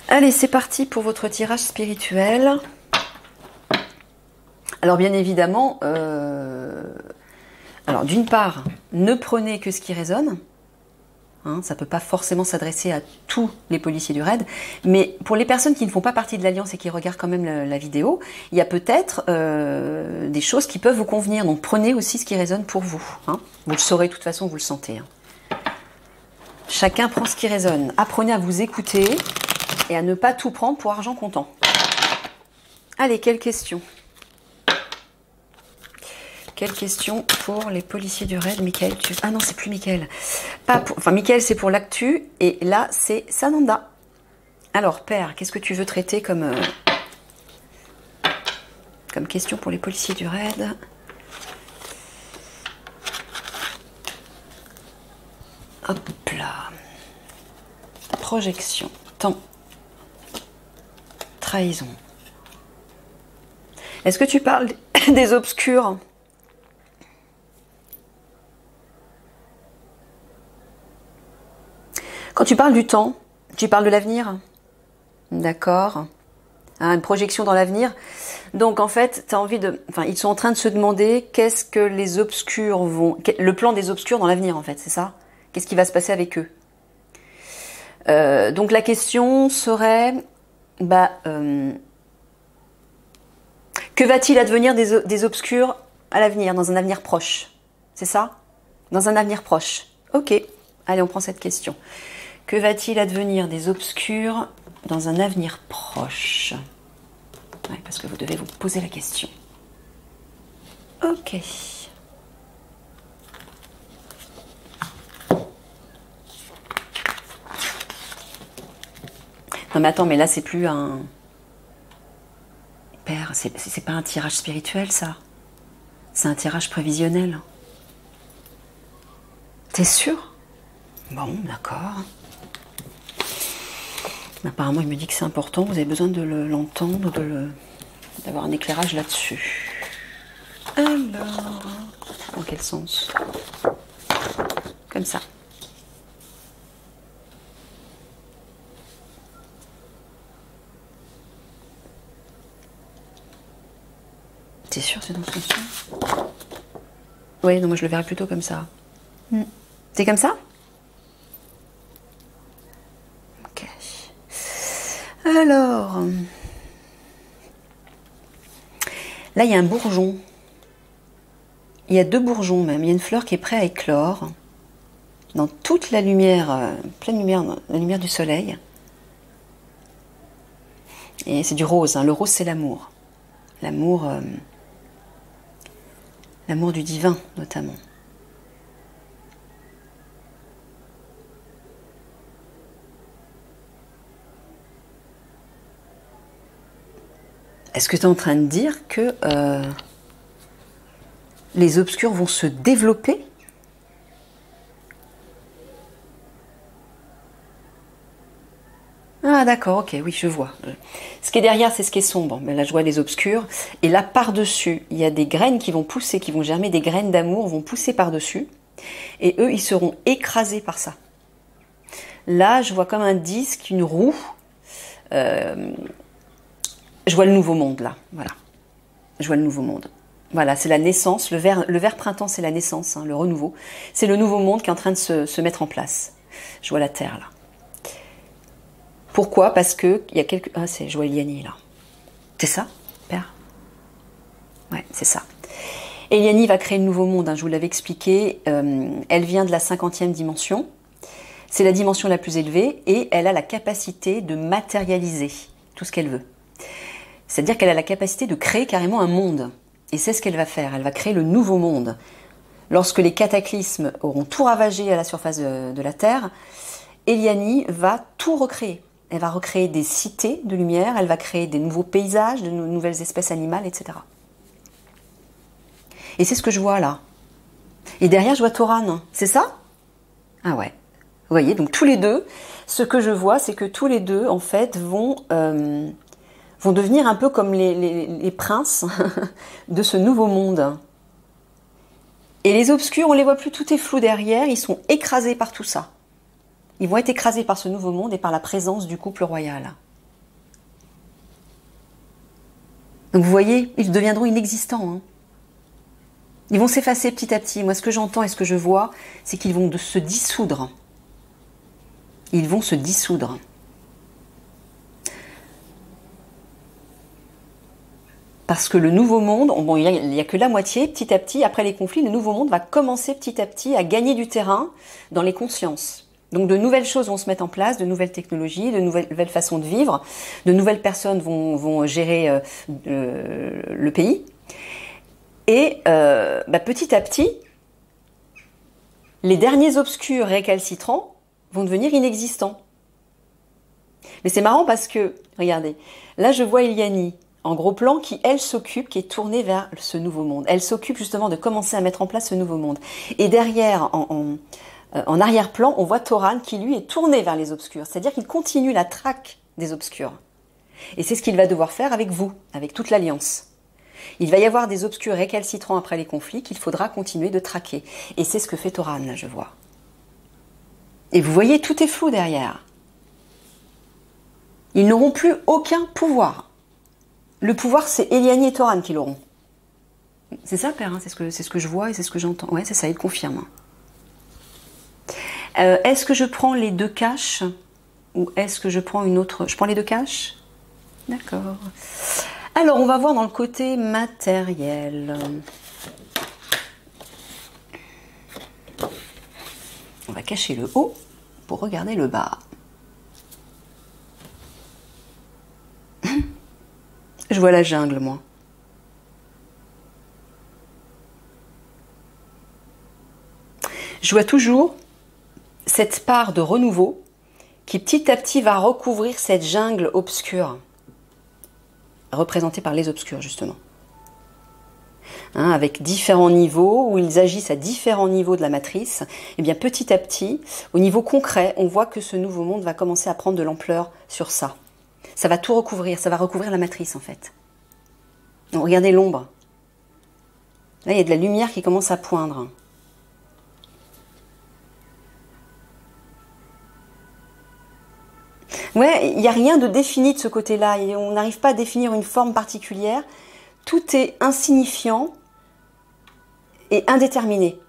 Allez, c'est parti pour votre tirage spirituel. Alors bien évidemment, alors d'une part, ne prenez que ce qui résonne. Hein, ça ne peut pas forcément s'adresser à tous les policiers du raid, mais pour les personnes qui ne font pas partie de l'Alliance et qui regardent quand même la vidéo, il y a peut-être des choses qui peuvent vous convenir. Donc prenez aussi ce qui résonne pour vous. Hein. Vous le saurez de toute façon, vous le sentez. Hein. Chacun prend ce qui résonne. Apprenez à vous écouter et à ne pas tout prendre pour argent comptant. Allez, quelle question? Quelle question pour les policiers du raid? Michael, ah non, c'est plus Michael. Pas pour... Enfin, Michael, c'est pour l'actu. Et là, c'est Sananda. Alors, père, qu'est-ce que tu veux traiter comme question pour les policiers du raid? Hop là. Projection. Temps. Trahison. Est-ce que tu parles des obscurs? Quand tu parles du temps, tu parles de l'avenir? D'accord. Hein, une projection dans l'avenir. Donc en fait, tu as envie de... Enfin, ils sont en train de se demander qu'est-ce que les obscurs vont... Le plan des obscurs dans l'avenir, en fait, c'est ça? Qu'est-ce qui va se passer avec eux? Donc la question serait... que va-t-il advenir des obscurs à l'avenir, dans un avenir proche? C'est ça? Dans un avenir proche. Ok. Allez, on prend cette question. Que va-t-il advenir des obscurs dans un avenir proche? Ouais, parce que vous devez vous poser la question. Ok. Non mais attends, mais là c'est plus un... Père, c'est pas un tirage spirituel ça. C'est un tirage prévisionnel. T'es sûr? Bon, d'accord. Apparemment, il me dit que c'est important. Vous avez besoin de l'entendre, d'avoir un éclairage là-dessus. Alors, dans quel sens? Comme ça. T'es sûr, c'est dans ce sens? Oui, non, moi je le verrais plutôt comme ça. C'est comme ça? Ok. Alors, là il y a un bourgeon. Il y a deux bourgeons même. Il y a une fleur qui est prête à éclore dans toute la lumière, pleine lumière, la lumière du soleil. Et c'est du rose. Hein. Le rose, c'est l'amour. L'amour, l'amour du divin notamment. Est-ce que tu es en train de dire que les obscurs vont se développer? Ah d'accord, ok, oui, je vois. Ce qui est derrière, c'est ce qui est sombre. Mais là, je vois les obscurs. Et là, par-dessus, il y a des graines qui vont pousser, qui vont germer, des graines d'amour vont pousser par-dessus. Et eux, ils seront écrasés par ça. Là, je vois comme un disque, une roue. Je vois le nouveau monde, là. Voilà. Je vois le nouveau monde. Voilà, c'est la naissance. Le vert printemps, c'est la naissance, hein, le renouveau. C'est le nouveau monde qui est en train de se mettre en place. Je vois la Terre, là. Pourquoi? Parce que il y a quelques... Ah, je vois Eliani, là. C'est ça, père? Ouais, c'est ça. Eliani va créer le nouveau monde, hein, je vous l'avais expliqué. Elle vient de la 50e dimension. C'est la dimension la plus élevée et elle a la capacité de matérialiser tout ce qu'elle veut. C'est-à-dire qu'elle a la capacité de créer carrément un monde. Et c'est ce qu'elle va faire. Elle va créer le nouveau monde. Lorsque les cataclysmes auront tout ravagé à la surface de la Terre, Eliani va tout recréer. Elle va recréer des cités de lumière, elle va créer des nouveaux paysages, de nouvelles espèces animales, etc. Et c'est ce que je vois là. Et derrière, je vois Toran. C'est ça? Ah ouais. Vous voyez, donc tous les deux, ce que je vois, c'est que tous les deux, en fait, vont devenir un peu comme les princes de ce nouveau monde. Et les obscurs, on les voit plus, tout est flou derrière, ils sont écrasés par tout ça. Ils vont être écrasés par ce nouveau monde et par la présence du couple royal. Donc vous voyez, ils deviendront inexistants. Hein. Ils vont s'effacer petit à petit. Moi, ce que j'entends et ce que je vois, c'est qu'ils vont se dissoudre. Ils vont se dissoudre. Parce que le nouveau monde, bon, il n'y a que la moitié, petit à petit, après les conflits, le nouveau monde va commencer petit à petit à gagner du terrain dans les consciences. Donc de nouvelles choses vont se mettre en place, de nouvelles technologies, de nouvelles façons de vivre, de nouvelles personnes vont gérer le pays. Et petit à petit, les derniers obscurs récalcitrants vont devenir inexistants. Mais c'est marrant parce que, regardez, là je vois Eliani, en gros plan, qui elle s'occupe, qui est tournée vers ce nouveau monde. Elle s'occupe justement de commencer à mettre en place ce nouveau monde. Et derrière, en arrière-plan, on voit Toran qui lui est tourné vers les obscurs. C'est-à-dire qu'il continue la traque des obscurs. Et c'est ce qu'il va devoir faire avec vous, avec toute l'Alliance. Il va y avoir des obscurs récalcitrants après les conflits qu'il faudra continuer de traquer. Et c'est ce que fait Toran, là, je vois. Et vous voyez, tout est flou derrière. Ils n'auront plus aucun pouvoir. Le pouvoir, c'est Eliani et Toran qui l'auront. C'est ça, Père, hein, c'est ce que je vois et c'est ce que j'entends. Ouais, c'est ça, il confirme. Est-ce que je prends les deux caches ou est-ce que je prends une autre? Je prends les deux caches? D'accord. Alors, on va voir dans le côté matériel. On va cacher le haut pour regarder le bas. Je vois la jungle, moi. Je vois toujours cette part de renouveau qui petit à petit va recouvrir cette jungle obscure, représentée par les obscurs, justement. Hein, avec différents niveaux, où ils agissent à différents niveaux de la matrice, et bien petit à petit, au niveau concret, on voit que ce nouveau monde va commencer à prendre de l'ampleur sur ça. Ça va tout recouvrir, ça va recouvrir la matrice en fait. Donc, regardez l'ombre. Là, il y a de la lumière qui commence à poindre. Ouais, il n'y a rien de défini de ce côté-là. On n'arrive pas à définir une forme particulière. Tout est insignifiant et indéterminé.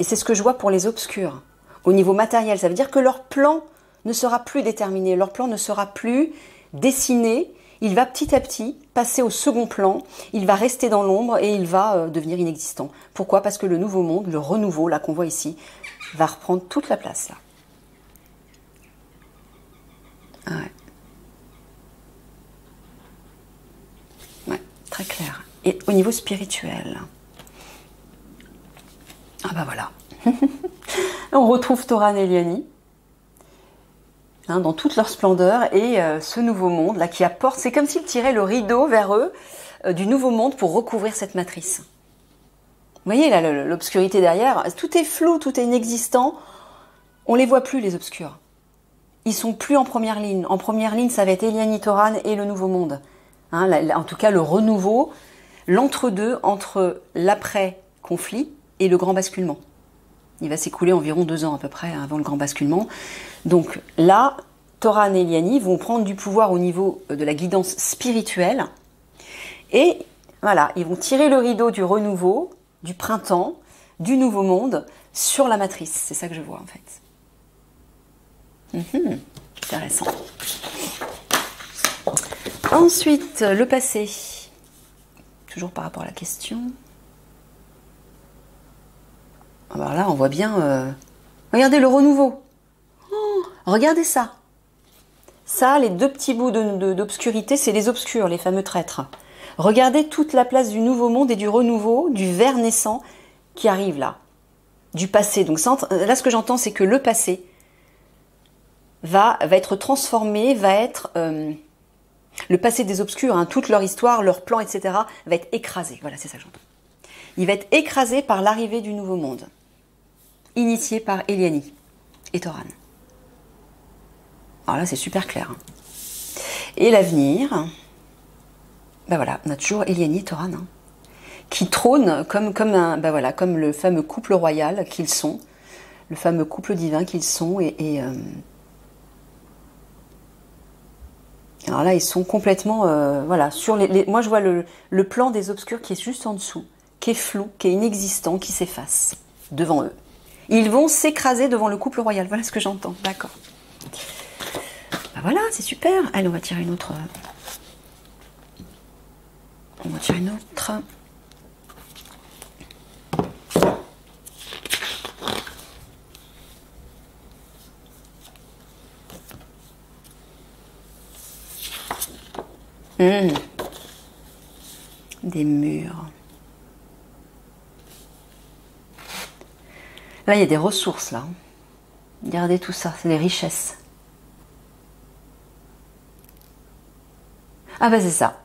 Et c'est ce que je vois pour les obscurs. Au niveau matériel, ça veut dire que leur plan ne sera plus déterminé, leur plan ne sera plus dessiné, il va petit à petit passer au second plan, il va rester dans l'ombre et il va devenir inexistant. Pourquoi? Parce que le nouveau monde, le renouveau, là qu'on voit ici, va reprendre toute la place là. Ah ouais, très clair. Et au niveau spirituel, ah bah voilà, on retrouve Toran et Eliani, dans toute leur splendeur, et ce nouveau monde là qui apporte, c'est comme s'il tirait le rideau vers eux du nouveau monde pour recouvrir cette matrice. Vous voyez là l'obscurité derrière, tout est flou, tout est inexistant, on les voit plus les obscurs. Ils sont plus en première ligne. En première ligne, ça va être Eliani, Toran et le nouveau monde. Hein, en tout cas, le renouveau, l'entre-deux entre l'après-conflit et le grand basculement. Il va s'écouler environ 2 ans à peu près avant le grand basculement. Donc là, Toran et Eliani vont prendre du pouvoir au niveau de la guidance spirituelle. Et voilà, ils vont tirer le rideau du renouveau, du printemps, du nouveau monde sur la matrice. C'est ça que je vois en fait. Intéressant. Ensuite, le passé. Toujours par rapport à la question. Alors là, on voit bien... regardez le renouveau. Oh, regardez ça. Ça, les 2 petits bouts d'obscurité, c'est les obscurs, les fameux traîtres. Regardez toute la place du nouveau monde et du renouveau, du ver naissant qui arrive là. Du passé. Donc là, ce que j'entends, c'est que le passé va être transformé, va être... le passé des obscurs, hein, toute leur histoire, leur plan, etc., va être écrasé. Voilà, c'est ça que j'entends. Il va être écrasé par l'arrivée du nouveau monde, initié par Eliani et Toran. Alors là, c'est super clair. Hein. Et l'avenir, ben voilà, on a toujours Eliani et Toran, hein, qui trônent comme le fameux couple royal qu'ils sont, le fameux couple divin qu'ils sont, Alors là, ils sont complètement, voilà, sur moi je vois le plan des obscurs qui est juste en dessous, qui est flou, qui est inexistant, qui s'efface devant eux. Ils vont s'écraser devant le couple royal, voilà ce que j'entends, d'accord. Ben voilà, c'est super. Allez, on va tirer une autre. On va tirer une autre. Des murs. Là, il y a des ressources, là. Regardez tout ça, c'est les richesses. Ah bah c'est ça.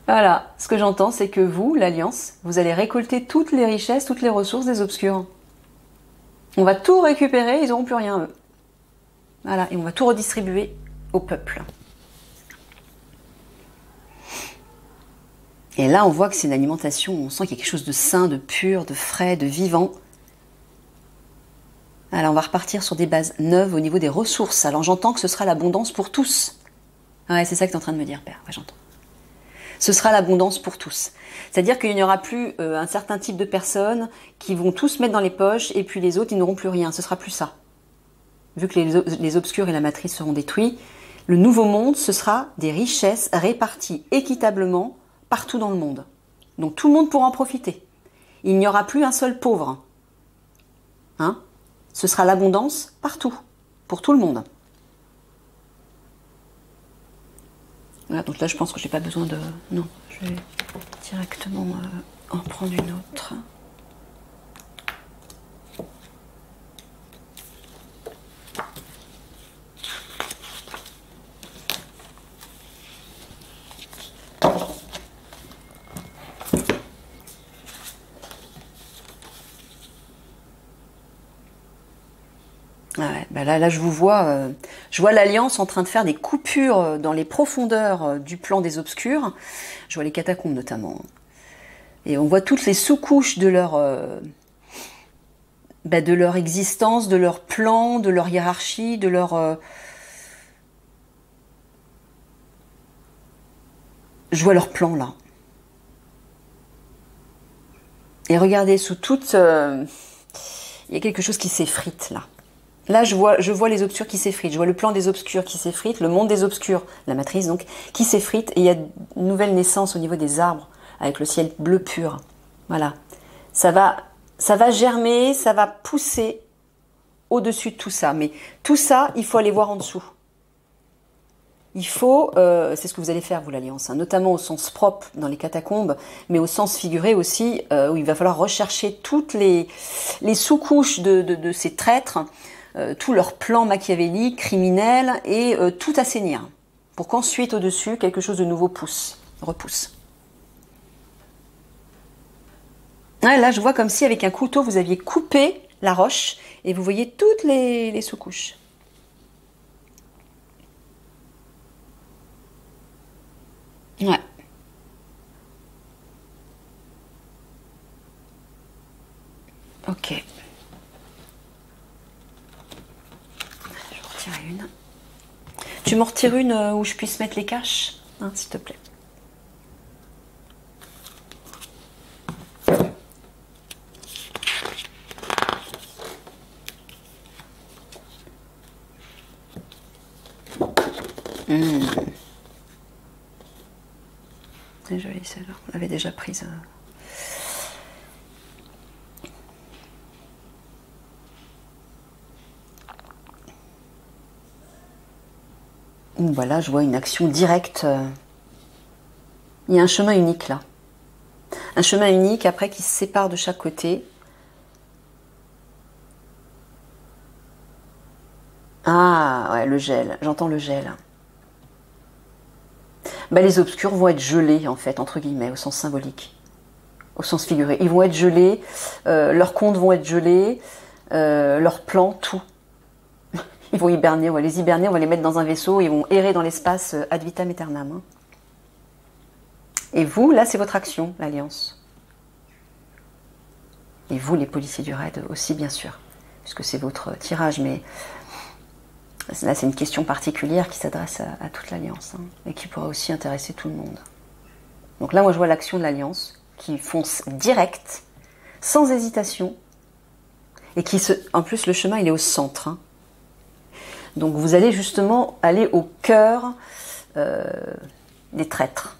Voilà, ce que j'entends, c'est que vous, l'Alliance, vous allez récolter toutes les richesses, toutes les ressources des obscurs. On va tout récupérer, ils n'auront plus rien, eux. Voilà, et on va tout redistribuer au peuple. Et là, on voit que c'est une alimentation, on sent qu'il y a quelque chose de sain, de pur, de frais, de vivant. Alors, on va repartir sur des bases neuves au niveau des ressources. Alors, j'entends que ce sera l'abondance pour tous. Ouais, c'est ça que tu es en train de me dire, Père. Ouais, j'entends. Ce sera l'abondance pour tous. C'est-à-dire qu'il n'y aura plus un certain type de personnes qui vont tous mettre dans les poches et puis les autres, ils n'auront plus rien. Ce sera plus ça. Vu que les obscurs et la matrice seront détruits, le nouveau monde, ce sera des richesses réparties équitablement partout dans le monde. Donc tout le monde pourra en profiter. Il n'y aura plus un seul pauvre. Hein? Ce sera l'abondance partout, pour tout le monde. Voilà, donc là je pense que j'ai pas besoin de... Non, je vais directement en prendre une autre. Ouais, bah là, je vous vois, je vois l'Alliance en train de faire des coupures dans les profondeurs du plan des obscurs. Je vois les catacombes notamment. Et on voit toutes les sous-couches de leur existence, de leur plan, de leur hiérarchie, de leur... Je vois leur plan là. Et regardez, sous toute... il y a quelque chose qui s'effrite là. Là, je vois les obscurs qui s'effritent. Je vois le plan des obscurs qui s'effrite, le monde des obscurs, la matrice donc, qui s'effrite. Et il y a une nouvelle naissance au niveau des arbres, avec le ciel bleu pur. Voilà. Ça va germer, ça va pousser au-dessus de tout ça. Mais tout ça, il faut aller voir en dessous. Il faut, c'est ce que vous allez faire, vous, l'Alliance, hein, notamment au sens propre dans les catacombes, mais au sens figuré aussi, où il va falloir rechercher toutes les sous-couches de ces traîtres, tous leurs plans machiavéliques, criminels, et tout assainir, pour qu'ensuite, au-dessus, quelque chose de nouveau repousse. Ouais, là, je vois comme si, avec un couteau, vous aviez coupé la roche, et vous voyez toutes les sous-couches. Ouais. Ok. Je vais en retirer une. Tu m'en retires une où je puisse mettre les caches, hein, s'il te plaît. C'est joli celle-là, on l'avait déjà prise. Voilà, je vois une action directe. Il y a un chemin unique là. Un chemin unique après qui se sépare de chaque côté. Ah, ouais, le gel, j'entends le gel. Bah, les obscurs vont être gelés, en fait, entre guillemets, au sens symbolique, au sens figuré. Ils vont être gelés, leurs comptes vont être gelés, leurs plans, tout. Ils vont hiberner, on va les hiberner, on va les mettre dans un vaisseau, ils vont errer dans l'espace ad vitam aeternam. Hein. Et vous, là, c'est votre action, l'Alliance. Et vous, les policiers du raid aussi, bien sûr, puisque c'est votre tirage, mais Là, c'est une question particulière qui s'adresse à toute l'Alliance, hein, et qui pourra aussi intéresser tout le monde. Donc là, moi, je vois l'action de l'Alliance qui fonce direct, sans hésitation, et qui en plus, le chemin, il est au centre. Hein. Donc vous allez justement aller au cœur des traîtres,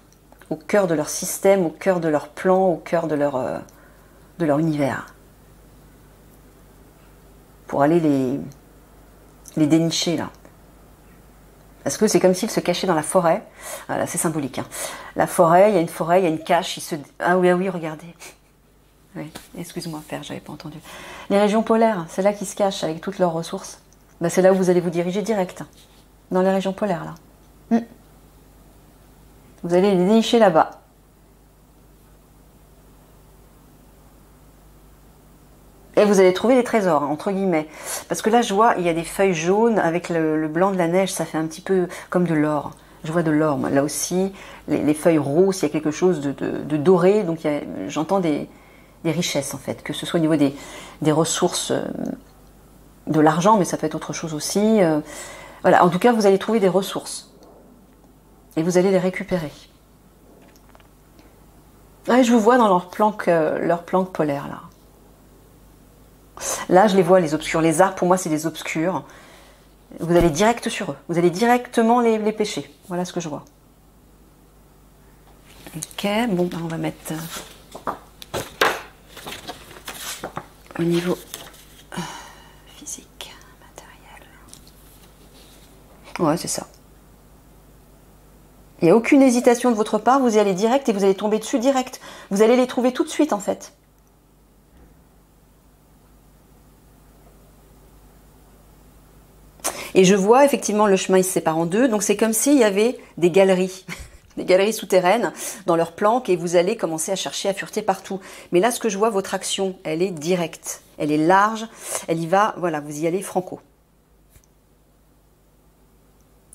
au cœur de leur système, au cœur de leur plan, au cœur de leur univers. Pour aller les dénicher là. Parce que c'est comme s'ils se cachaient dans la forêt. Voilà, c'est symbolique. Hein. La forêt, il y a une forêt, il y a une cache. Ah oui, regardez. Oui, excuse-moi, père, j'avais pas entendu. Les régions polaires, c'est là qu'ils se cachent avec toutes leurs ressources. Ben, c'est là où vous allez vous diriger direct. Dans les régions polaires, là. Vous allez les dénicher là-bas. Et vous allez trouver des trésors, hein, entre guillemets. Parce que là, je vois, il y a des feuilles jaunes avec le blanc de la neige, ça fait un petit peu comme de l'or. Je vois de l'or, là aussi. Les feuilles roses, il y a quelque chose de doré. Donc j'entends des richesses, en fait. Que ce soit au niveau des ressources, de l'argent, mais ça peut être autre chose aussi. Voilà, en tout cas, vous allez trouver des ressources. Et vous allez les récupérer. Ouais, je vous vois dans leur planque polaire, là. Là, je les vois, les obscurs. Les arbres, pour moi, c'est des obscurs. Vous allez direct sur eux. Vous allez directement les pêcher. Voilà ce que je vois. Ok, bon, ben, on va mettre au niveau physique, matériel. Ouais, c'est ça. Il n'y a aucune hésitation de votre part. Vous y allez direct et vous allez tomber dessus direct. Vous allez les trouver tout de suite, en fait. Et je vois effectivement le chemin, il se sépare en deux. Donc c'est comme s'il y avait des galeries, des galeries souterraines dans leur planque et vous allez commencer à chercher, à fureter partout. Mais là, ce que je vois, votre action, elle est directe, elle est large, elle y va, voilà, vous y allez franco.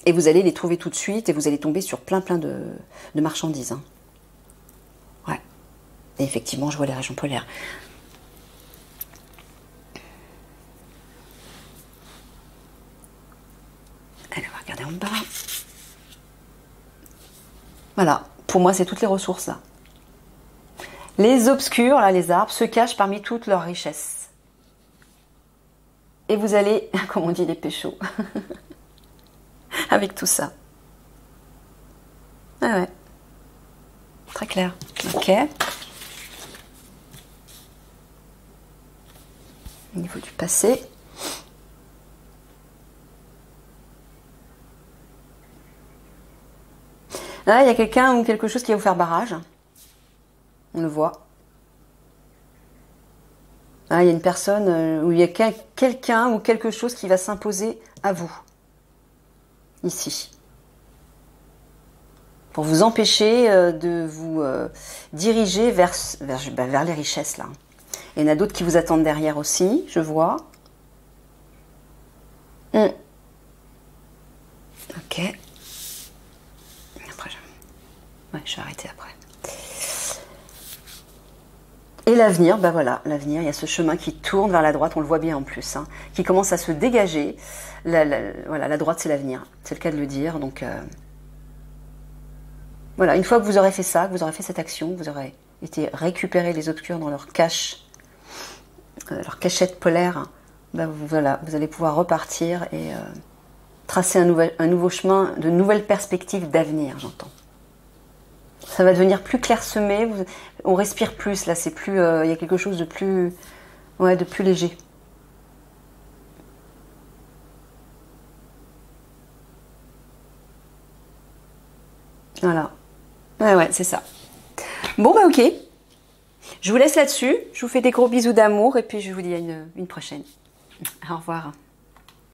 Et vous allez les trouver tout de suite et vous allez tomber sur plein de marchandises. Hein. Ouais. Et effectivement, je vois les régions polaires. Allez, on va regarder en bas. Voilà, pour moi, c'est toutes les ressources là. Les obscurs, là, les arbres, se cachent parmi toutes leurs richesses. Et vous allez, comme on dit, les péchos. Avec tout ça. Ah ouais. Très clair. Ok. Au niveau du passé. Là, il y a quelqu'un ou quelque chose qui va vous faire barrage. On le voit. Là, il y a une personne où il y a quelqu'un ou quelque chose qui va s'imposer à vous. Ici. Pour vous empêcher de vous diriger vers les richesses, là. Il y en a d'autres qui vous attendent derrière aussi, je vois. Ok. Après, je vais arrêter après. Et l'avenir, ben voilà, l'avenir, il y a ce chemin qui tourne vers la droite, on le voit bien en plus, hein, qui commence à se dégager. Voilà, la droite, c'est l'avenir, c'est le cas de le dire. Donc, voilà, une fois que vous aurez fait ça, que vous aurez fait cette action, vous aurez été récupérer les obscurs dans leur cache, leur cachette polaire, ben voilà, vous allez pouvoir repartir et tracer un nouveau chemin, de nouvelles perspectives d'avenir, j'entends. Ça va devenir plus clairsemé, on respire plus, là, c'est plus, il y a quelque chose de plus, ouais, de plus léger. Voilà. Ouais, c'est ça. Bon, bah ok. Je vous laisse là-dessus. Je vous fais des gros bisous d'amour et puis je vous dis à une prochaine. Au revoir.